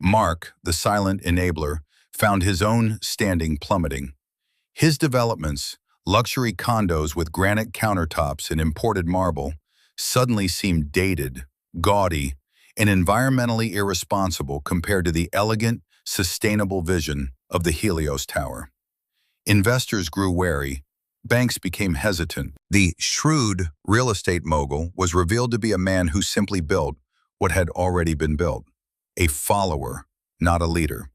Speaker 1: Mark, the silent enabler, found his own standing plummeting. His developments, luxury condos with granite countertops and imported marble, suddenly seemed dated, gaudy, and environmentally irresponsible compared to the elegant, sustainable vision of the Helios Tower. Investors grew wary. Banks became hesitant. The shrewd real estate mogul was revealed to be a man who simply built what had already been built. A follower, not a leader.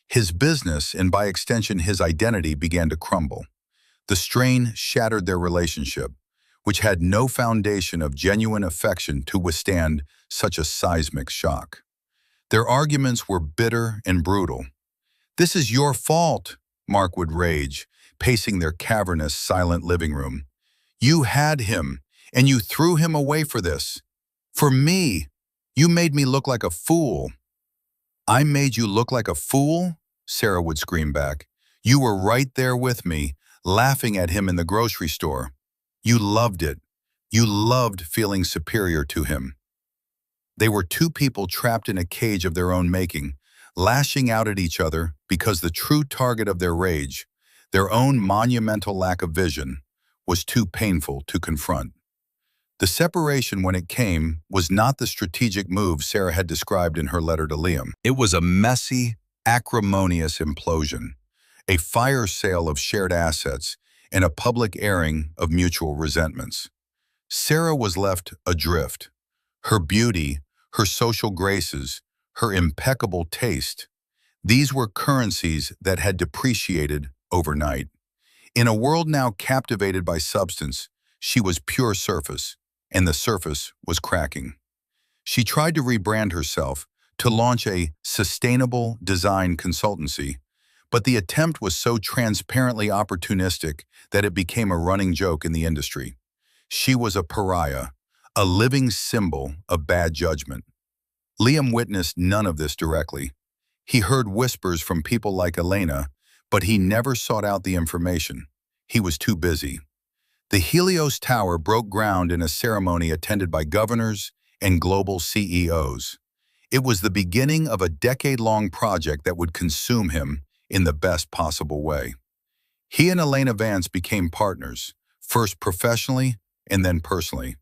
Speaker 1: His business, and by extension his identity, began to crumble. The strain shattered their relationship, which had no foundation of genuine affection to withstand such a seismic shock. Their arguments were bitter and brutal. "This is your fault," Mark would rage, pacing their cavernous, silent living room. "You had him, and you threw him away for this. For me. You made me look like a fool." "I made you look like a fool?" Sarah would scream back. "You were right there with me, laughing at him in the grocery store. You loved it. You loved feeling superior to him." They were two people trapped in a cage of their own making, lashing out at each other because the true target of their rage, their own monumental lack of vision, was too painful to confront. The separation, when it came, was not the strategic move Sarah had described in her letter to Liam. It was a messy, acrimonious implosion, a fire sale of shared assets, and a public airing of mutual resentments. Sarah was left adrift. Her beauty, her social graces, her impeccable taste, these were currencies that had depreciated overnight. In a world now captivated by substance, she was pure surface, and the surface was cracking. She tried to rebrand herself, to launch a sustainable design consultancy, but the attempt was so transparently opportunistic that it became a running joke in the industry. She was a pariah, a living symbol of bad judgment. Liam witnessed none of this directly. He heard whispers from people like Elena, but he never sought out the information. He was too busy. The Helios Tower broke ground in a ceremony attended by governors and global CEOs. It was the beginning of a decade-long project that would consume him in the best possible way. He and Elena Vance became partners, first professionally and then personally.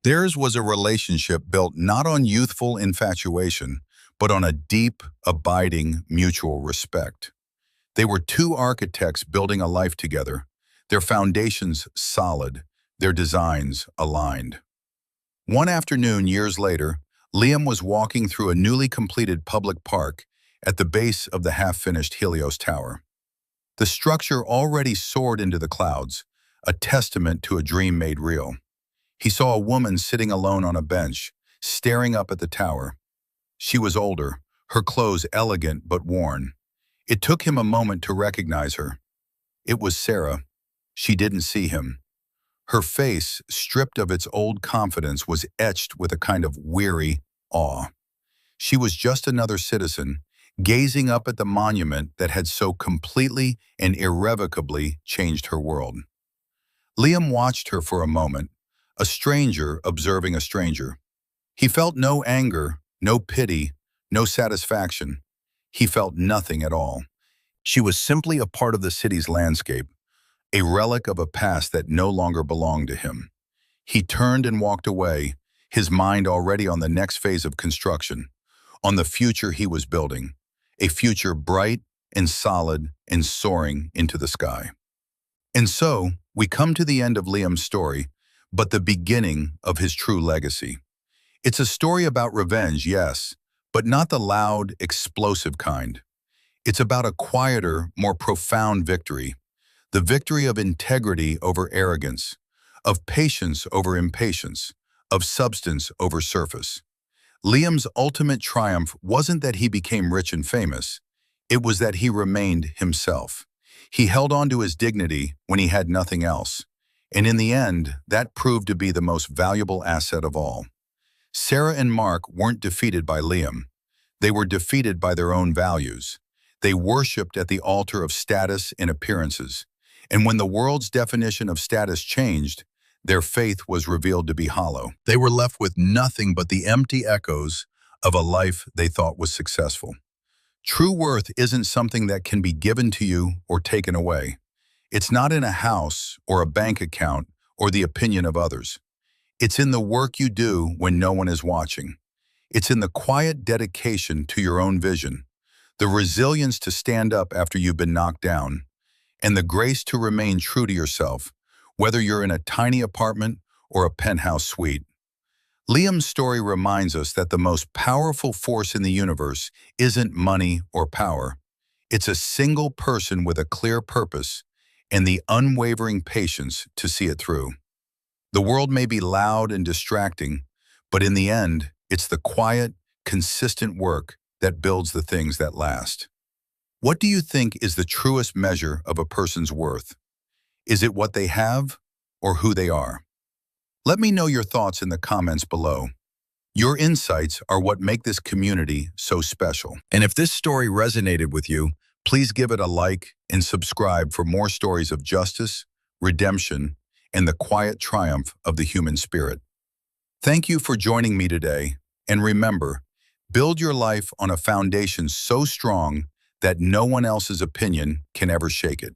Speaker 1: Theirs was a relationship built not on youthful infatuation, but on a deep, abiding, mutual respect. They were two architects building a life together, their foundations solid, their designs aligned. One afternoon, years later, Liam was walking through a newly completed public park at the base of the half-finished Helios Tower. The structure already soared into the clouds, a testament to a dream made real. He saw a woman sitting alone on a bench, staring up at the tower. She was older, her clothes elegant but worn. It took him a moment to recognize her. It was Sarah. She didn't see him. Her face, stripped of its old confidence, was etched with a kind of weary awe. She was just another citizen, gazing up at the monument that had so completely and irrevocably changed her world. Liam watched her for a moment, a stranger observing a stranger. He felt no anger, no pity, no satisfaction. He felt nothing at all. She was simply a part of the city's landscape, a relic of a past that no longer belonged to him. He turned and walked away, his mind already on the next phase of construction, on the future he was building, a future bright and solid and soaring into the sky. And so, we come to the end of Liam's story, but the beginning of his true legacy. It's a story about revenge, yes, but not the loud, explosive kind. It's about a quieter, more profound victory, the victory of integrity over arrogance, of patience over impatience, of substance over surface. Liam's ultimate triumph wasn't that he became rich and famous. It was that he remained himself. He held on to his dignity when he had nothing else. And in the end, that proved to be the most valuable asset of all. Sarah and Mark weren't defeated by Liam. They were defeated by their own values. They worshipped at the altar of status and appearances. And when the world's definition of status changed, their faith was revealed to be hollow. They were left with nothing but the empty echoes of a life they thought was successful. True worth isn't something that can be given to you or taken away. It's not in a house or a bank account or the opinion of others. It's in the work you do when no one is watching. It's in the quiet dedication to your own vision, the resilience to stand up after you've been knocked down, and the grace to remain true to yourself, whether you're in a tiny apartment or a penthouse suite. Liam's story reminds us that the most powerful force in the universe isn't money or power. It's a single person with a clear purpose and the unwavering patience to see it through. The world may be loud and distracting, but in the end, it's the quiet, consistent work that builds the things that last. What do you think is the truest measure of a person's worth? Is it what they have or who they are? Let me know your thoughts in the comments below. Your insights are what make this community so special. And if this story resonated with you, please give it a like and subscribe for more stories of justice, redemption, and the quiet triumph of the human spirit. Thank you for joining me today, and remember, build your life on a foundation so strong that no one else's opinion can ever shake it.